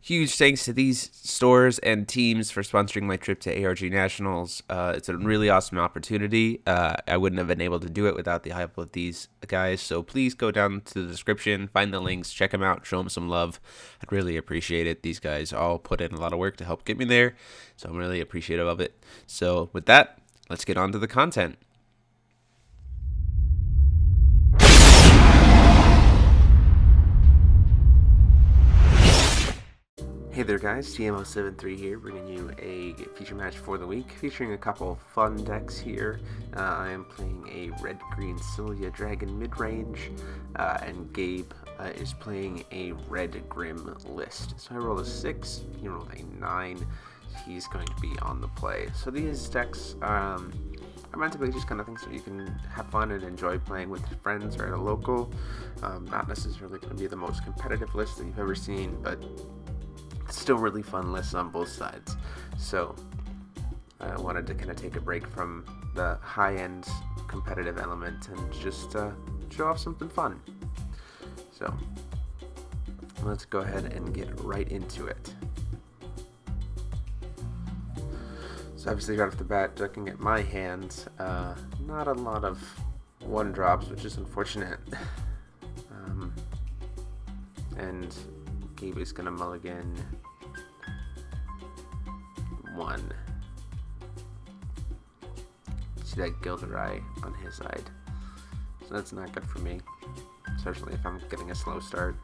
Huge thanks to these stores and teams for sponsoring my trip to ARG Nationals. It's a really awesome opportunity. I wouldn't have been able to do it without the help of these guys. So please go down to the description, find the links, check them out, show them some love. I'd really appreciate it. These guys all put in a lot of work to help get me there. So I'm really appreciative of it. So with that, let's get on to the content. Hey there guys, TMO73 here, bringing you a feature match for the week, featuring a couple fun decks here. I am playing a red-green Sylvia Dragon mid-range, and Gabe is playing a red Grimm list. So I rolled a 6, he rolled a 9, he's going to be on the play. So these decks are meant to be just kind of things that you can have fun and enjoy playing with your friends or at a local. Not necessarily going to be the most competitive list that you've ever seen, but still really fun lists on both sides. So I wanted to kind of take a break from the high-end competitive element and just show off something fun. So let's go ahead and get right into it. So obviously right off the bat, looking at my hands, not a lot of 1-drops, which is unfortunate. And Gabe is going to mulligan 1. See that Gilderai on his side. So that's not good for me, especially if I'm getting a slow start.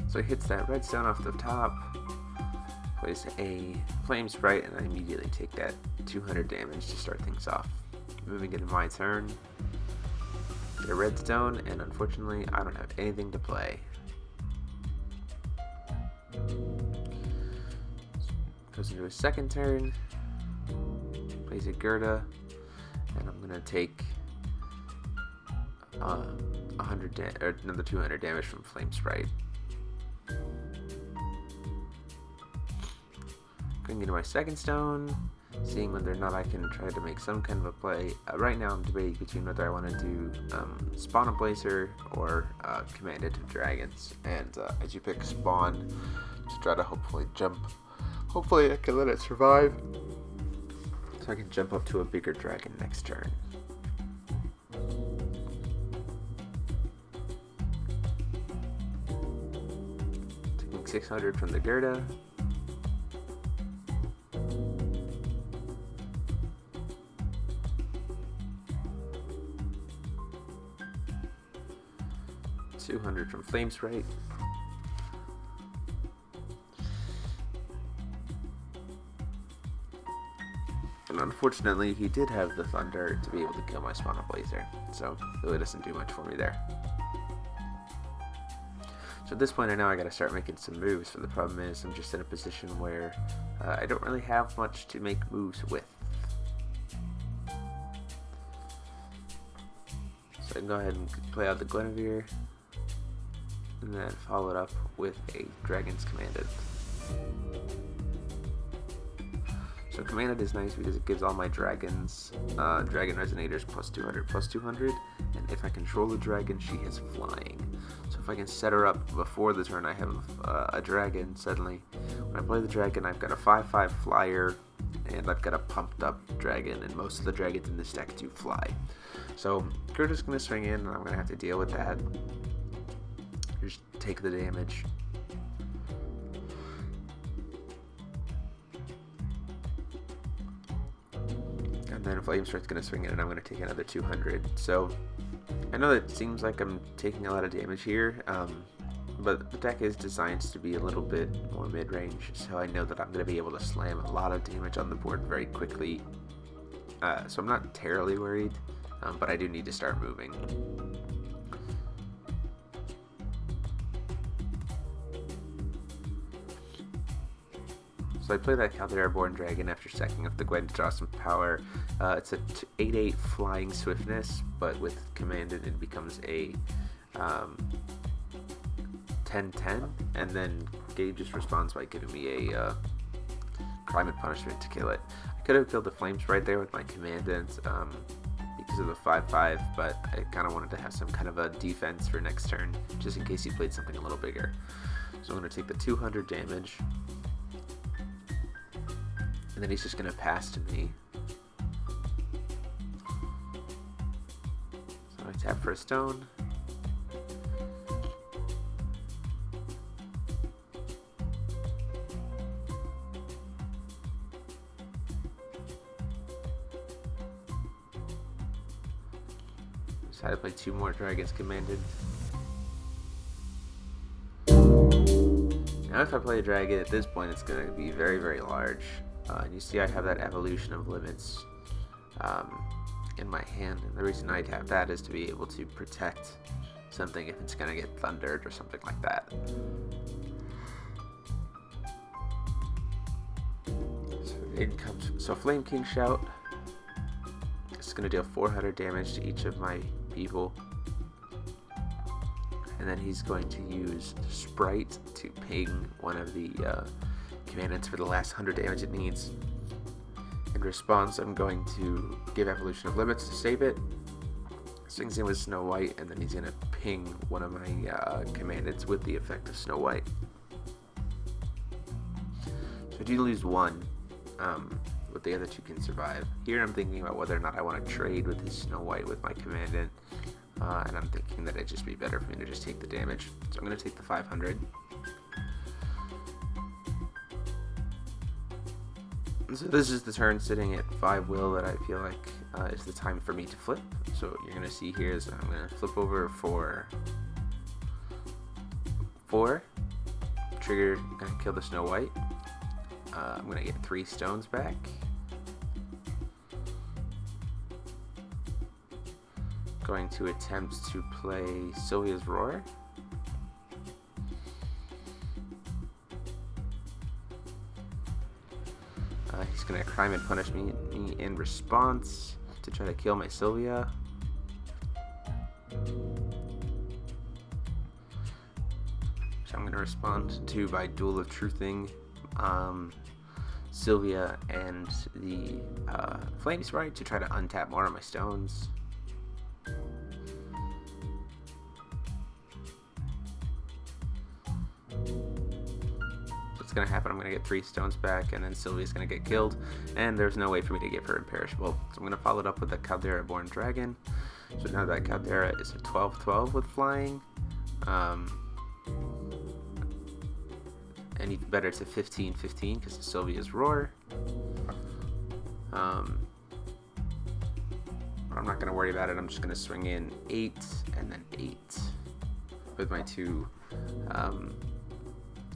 So he hits that redstone off the top, plays a flame sprite, and I immediately take that 200 damage to start things off. Moving into my turn, get a redstone, and unfortunately I don't have anything to play. Goes into his second turn, plays a Gerda, and I'm gonna take another 200 damage from flame sprite. Going into my second stone, seeing whether or not I can try to make some kind of a play. Right now I'm debating between whether I want to do Spawn a Blazer or Commanded Dragons. And I do pick Spawn to try to hopefully jump. Hopefully I can let it survive, so I can jump up to a bigger dragon next turn. Taking 600 from the Gerda. $200 from Flame Sprite. And unfortunately, he did have the Thunder to be able to kill my Spawn Blazer, so it really doesn't do much for me there. So at this point, I know I gotta start making some moves, but the problem is I'm just in a position where I don't really have much to make moves with. So I can go ahead and play out the Guinevere, and then follow it up with a Dragon's Commanded. So Commanded is nice because it gives all my dragons Dragon Resonators plus 200, and if I control the dragon, she has flying. So if I can set her up before the turn I have a dragon, suddenly when I play the dragon, I've got a 5/5 flyer, and I've got a pumped up dragon, and most of the dragons in this deck do fly. So Gerda's going to swing in, and I'm going to have to deal with that. Just take the damage. And then Flame Strike's going to swing in, and I'm going to take another 200. So I know that it seems like I'm taking a lot of damage here, but the deck is designed to be a little bit more mid-range, so I know that I'm going to be able to slam a lot of damage on the board very quickly. So I'm not terribly worried, but I do need to start moving. So I play that Counter Airborne Dragon after sacking up the Gwen to draw some power. It's a 8/8 flying swiftness, but with Commanded it becomes a 10/10, and then Gabe just responds by giving me a climate punishment to kill it. I could have killed the flames right there with my commandant because of the 5/5, but I kind of wanted to have some kind of a defense for next turn, just in case he played something a little bigger. So I'm going to take the 200 damage, and then he's just going to pass to me. So I tap for a stone. Decided to play 2 more dragons commanded. Now if I play a dragon at this point, it's going to be very, very large. And you see I have that evolution of limits in my hand, and the reason I have that is to be able to protect something if it's going to get thundered or something like that. So Flame King Shout. It's going to deal 400 damage to each of my people. And then he's going to use Sprite to ping one of the commandants for the last 100 damage it needs. In response, I'm going to give Evolution of Limits to save it. Swings in with Snow White, and then he's going to ping one of my commandants with the effect of Snow White. So I do lose 1. But the other 2 can survive. Here I'm thinking about whether or not I want to trade with his Snow White with my commandant, and I'm thinking that it'd just be better for me to just take the damage. So I'm going to take the 500. So this is the turn sitting at 5 will that I feel like is the time for me to flip. So what you're going to see here is I'm going to flip over for 4. Trigger, going to kill the Snow White. I'm going to get 3 stones back. Going to attempt to play Sylvia's Roar. He's going to crime and punish me in response to try to kill my Sylvia. Which I'm going to respond to by Duel of Truthing Sylvia and the Flame Sprite to try to untap more of my stones. What's going to happen, I'm going to get 3 stones back, and then Sylvia's going to get killed, and there's no way for me to give her imperishable. So I'm going to follow it up with the Caldera Born Dragon. So now that Caldera is a 12/12 with flying. And even better, it's a 15/15 because of Sylvia's Roar. But I'm not going to worry about it. I'm just going to swing in 8 and then 8 with my 2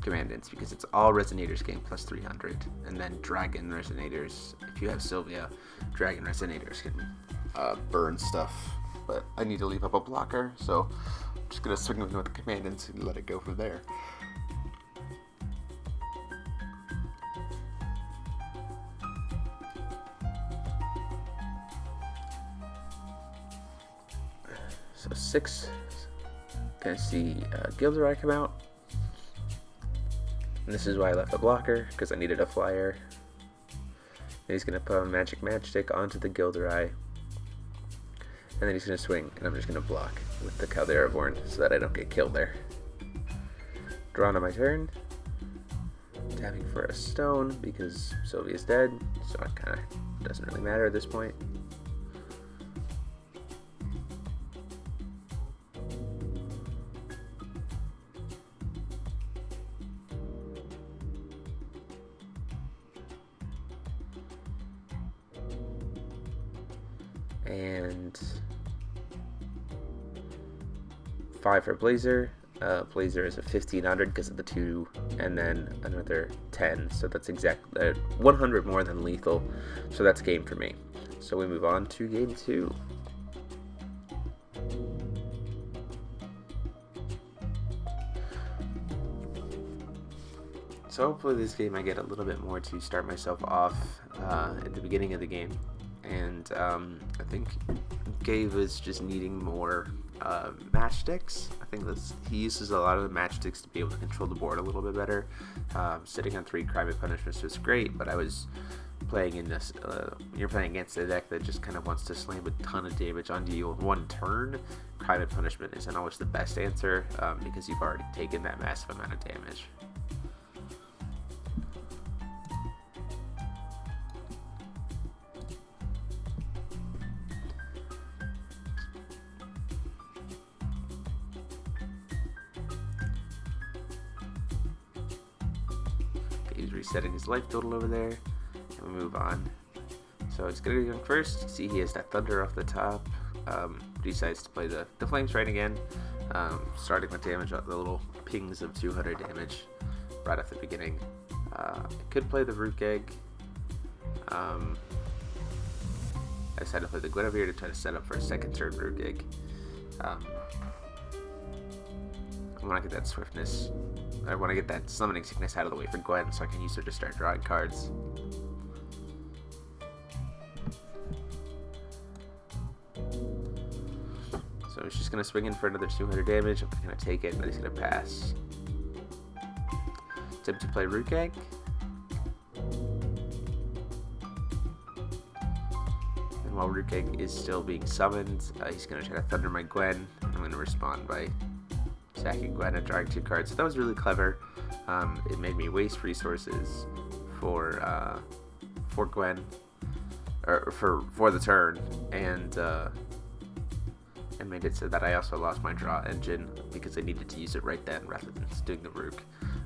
commandants, because it's all Resonators gain plus 300, and then Dragon Resonators. If you have Sylvia, Dragon Resonators can burn stuff. But I need to leave up a blocker, so I'm just going to swing in with the commandants and let it go from there. So 6, gonna see Gilderoy come out. And this is why I left the blocker, because I needed a flyer. And he's gonna put a Magic Matchstick onto the Gilderoy. And then he's gonna swing, and I'm just gonna block with the Caldera Born so that I don't get killed there. Draw on my turn. Tapping for a stone because Sylvia's dead, so it kinda doesn't really matter at this point. And 5 for Blazer. Blazer is a 1500 because of the 2, and then another 10, so that's exactly 100 more than lethal, so that's game for me. So we move on to game 2. So hopefully this game I get a little bit more to start myself off at the beginning of the game. And I think Gabe is just needing more matchsticks. I think he uses a lot of the matchsticks to be able to control the board a little bit better. Sitting on 3 crime and punishments was great, but I was playing in this. You're playing against a deck that just kind of wants to slam a ton of damage onto you in one turn. Crime and punishment isn't always the best answer because you've already taken that massive amount of damage. He's resetting his life total over there, and we move on. So it's gonna go first. See, he has that thunder off the top. Decides to play the flames right again, starting with damage, the little pings of 200 damage right at the beginning. Could play the rook egg. I decided to play the Guinevere to try to set up for a second turn rook egg. I want to get that swiftness. I want to get that summoning sickness out of the way for Gwen so I can use her to start drawing cards. So he's just going to swing in for another 200 damage. I'm going to take it, and then he's going to pass. Attempt to play rook egg. And while rook egg is still being summoned, he's going to try to thunder my Gwen. I'm going to respond by sacking Gwen and drawing 2 cards. So that was really clever. It made me waste resources for Gwen, or for the turn, and made it so that I also lost my draw engine because I needed to use it right then rather than just doing the rook.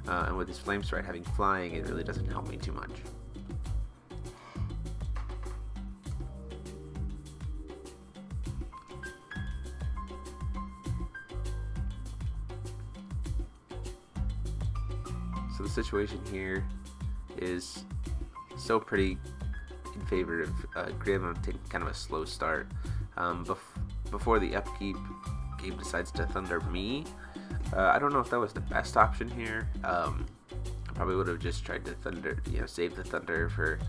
And with his flame strike having flying, it really doesn't help me too much. So the situation here is still pretty in favor of Grimm. I'm taking kind of a slow start. Before the upkeep, Gabe decides to thunder me. I don't know if that was the best option here. I probably would have just tried to thunder, save the thunder for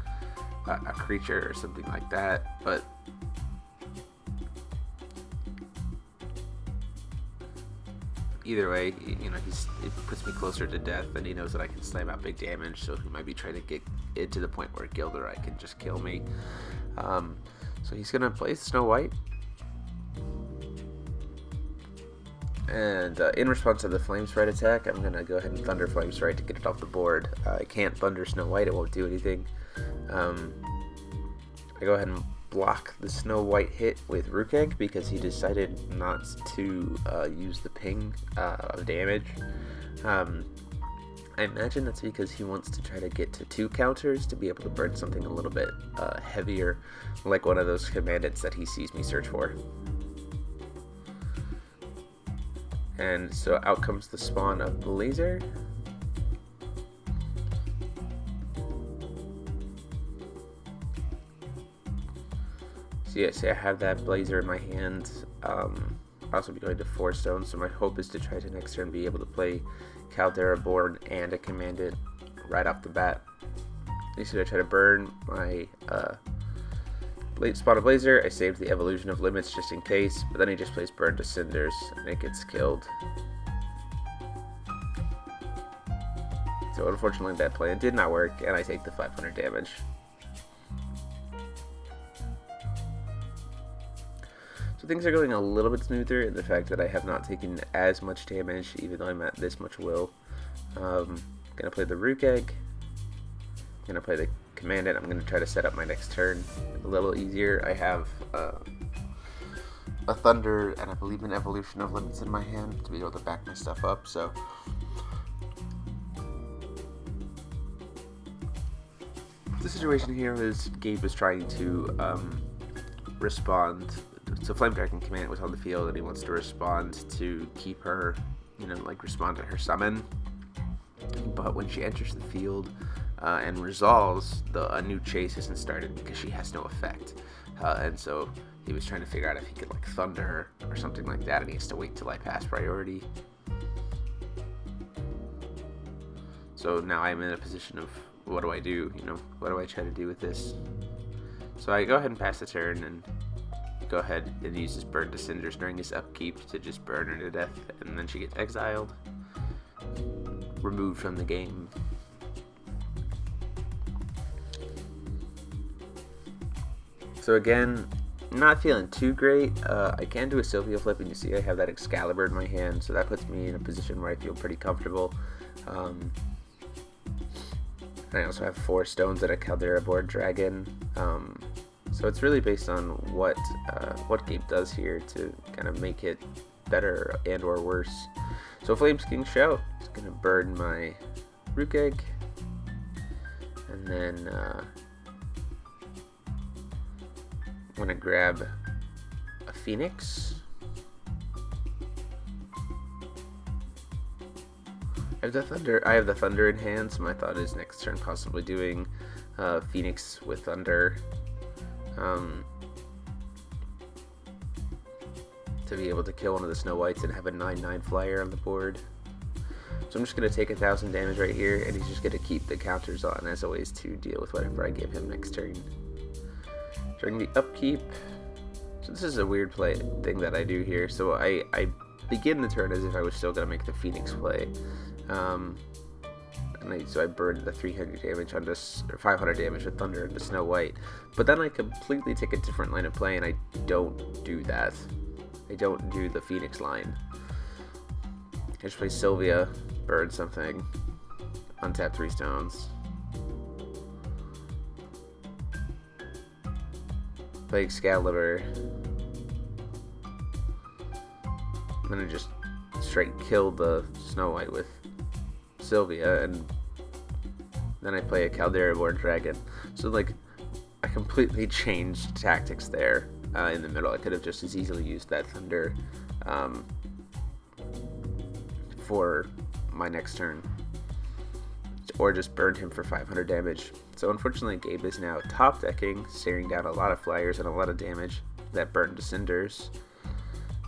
a creature or something like that. But either way, it puts me closer to death, and he knows that I can slam out big damage, so he might be trying to get it to the point where Gilderoy can just kill me. So he's gonna play Snow White, and in response to the Flame Strike attack, I'm gonna go ahead and Thunder Flame Strike to get it off the board. I can't Thunder Snow White; it won't do anything. I go ahead and block the Snow White hit with Rook Egg because he decided not to use the ping of damage. I imagine that's because he wants to try to get to 2 counters to be able to burn something a little bit heavier, like one of those commandants that he sees me search for. And so out comes the spawn of Blazer. So yeah, see, I have that Blazer in my hand. I'll also be going to 4 stones, so my hope is to try to next turn be able to play Caldera Born and a Commandant right off the bat. He's going to try to burn my Spawn of Blazer. I saved the Evolution of Limits just in case, but then he just plays Burn to Cinders and it gets killed. So unfortunately that plan did not work, and I take the 500 damage. So things are going a little bit smoother in the fact that I have not taken as much damage, even though I'm at this much will. Gonna play the Rook Egg. Gonna play the Commandant. I'm gonna try to set up my next turn a little easier. I have a Thunder and I believe an Evolution of Limits in my hand to be able to back my stuff up. So the situation here is Gabe was trying to respond. So Flame Dragon Commandant was on the field and he wants to respond to keep her, respond to her summon. But when she enters the field and resolves, a new chase isn't started because she has no effect. And so he was trying to figure out if he could thunder her or something like that, and he has to wait till I pass priority. So now I'm in a position of, what do I do? What do I try to do with this? So I go ahead and pass the turn and go go ahead and use his Burn to Cinders during his upkeep to just burn her to death, and then she gets exiled, removed from the game. So again, not feeling too great. I can do a Sylvia flip, and you see I have that Excalibur in my hand, so that puts me in a position where I feel pretty comfortable. And I also have 4 stones at a Caldera board dragon. So it's really based on what game does here to kind of make it better and or worse. So Flames King Shout is going to burn my Rook Egg, and then I'm going to grab a Phoenix. I have the Thunder in hand, so my thought is next turn possibly doing Phoenix with Thunder. To be able to kill one of the Snow Whites and have a 9/9 flyer on the board. So I'm just going to take 1,000 damage right here, and he's just going to keep the counters on as always to deal with whatever I give him next turn. During the upkeep, so this is a weird thing that I do here. So I begin the turn as if I was still going to make the Phoenix play. So I burned the 300 damage on this, or 500 damage with Thunder into Snow White. But then I completely take a different line of play, and I don't do that. I don't do the Phoenix line. I just play Sylvia, burn something, untap 3 stones. Play Excalibur. I'm gonna just straight kill the Snow White with Sylvia, and then I play a Caldera board dragon. So like, I completely changed tactics there in the middle. I could have just as easily used that Thunder for my next turn, or just burned him for 500 damage. So unfortunately, Gabe is now top decking, staring down a lot of flyers and a lot of damage that burned to cinders.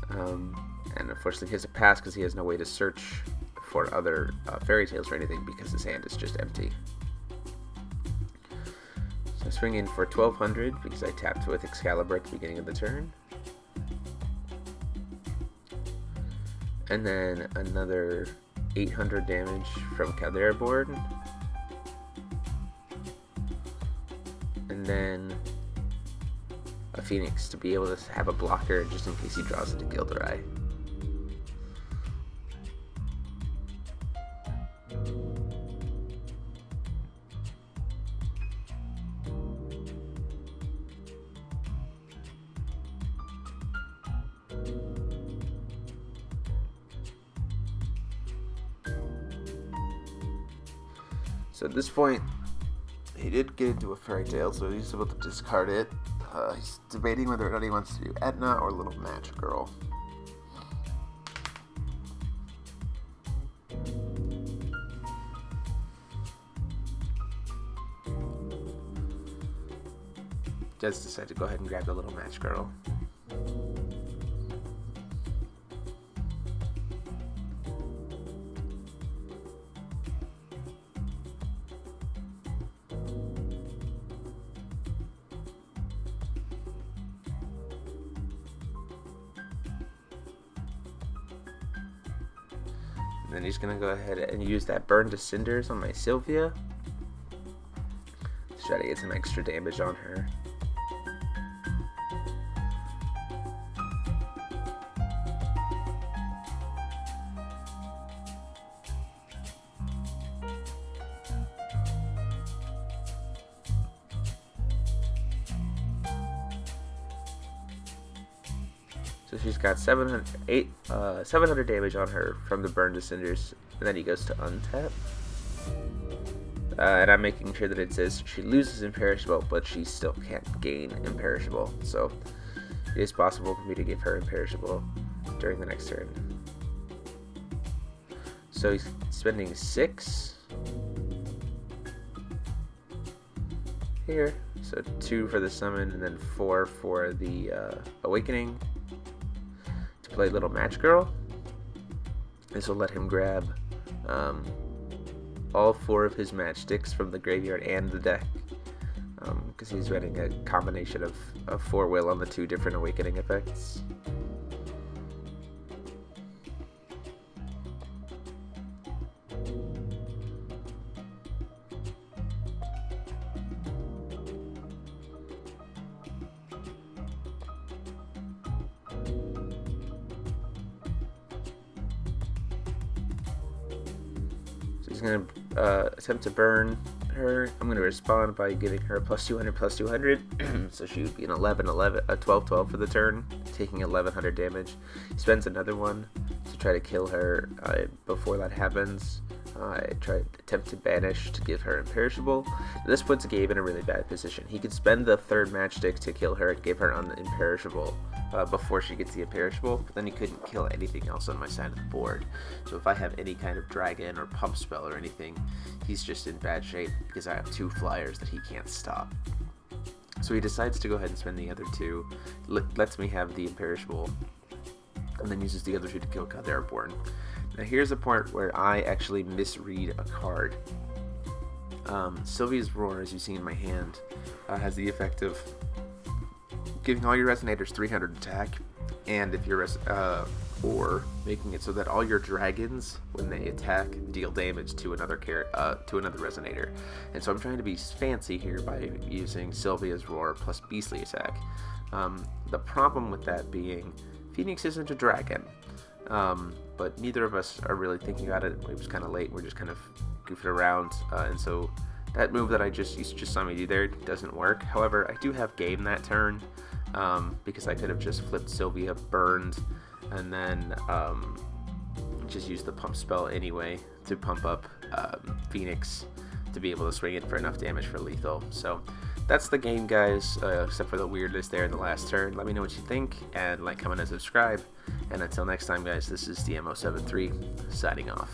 And unfortunately, he has a pass because he has no way to search for other fairy tales or anything because his hand is just empty. So I swing in for 1,200 because I tapped with Excalibur at the beginning of the turn. And then another 800 damage from Caldera board. And then a Phoenix to be able to have a blocker just in case he draws into Gilderai. So at this point, he did get into a fairy tale, so he's able to discard it. He's debating whether or not he wants to do Etna or Little Match Girl. Does decide to go ahead and grab the Little Match Girl. And then he's going to go ahead and use that Burn to Cinders on my Sylvia to try to get some extra damage on her. So she's got 700 damage on her from the Burn to Cinders, and then he goes to untap. And I'm making sure that it says she loses Imperishable, but she still can't gain Imperishable. So it is possible for me to give her Imperishable during the next turn. So he's spending 6 here. So 2 for the summon, and then 4 for the awakening. Play Little Match Girl. This will let him grab all 4 of his matchsticks from the graveyard and the deck. because he's running a combination of 4 will on the 2 different awakening effects. He's going to attempt to burn her. I'm going to respond by giving her a +200/+200. So she would be an 12/12 for the turn, taking 1100 damage. He spends another one to try to kill her. Before that happens, I attempt to banish to give her imperishable. This puts Gabe in a really bad position. He could spend the 3rd matchstick to kill her and give her an imperishable before she gets the imperishable, but then he couldn't kill anything else on my side of the board. So if I have any kind of dragon or pump spell or anything, he's just in bad shape because I have 2 flyers that he can't stop. So he decides to go ahead and spend the other 2, lets me have the imperishable, and then uses the other 2 to kill Theraborn. Now here's a part where I actually misread a card. Sylvia's Roar, as you see in my hand, has the effect of giving all your resonators 300 attack, and if you're or making it so that all your dragons, when they attack, deal damage to another resonator. And so I'm trying to be fancy here by using Sylvia's Roar plus Beastly attack. The problem with that being, Phoenix isn't a dragon, but neither of us are really thinking about it. It was kind of late. We're just kind of goofing around, and so that move that you just saw me do there doesn't work. However, I do have game that turn, because I could have just flipped Sylvia, burned, and then just used the pump spell anyway to pump up Phoenix to be able to swing it for enough damage for lethal. So that's the game, guys, except for the weirdness there in the last turn. Let me know what you think, and like, comment, and subscribe. And until next time, guys, this is DMO73 signing off.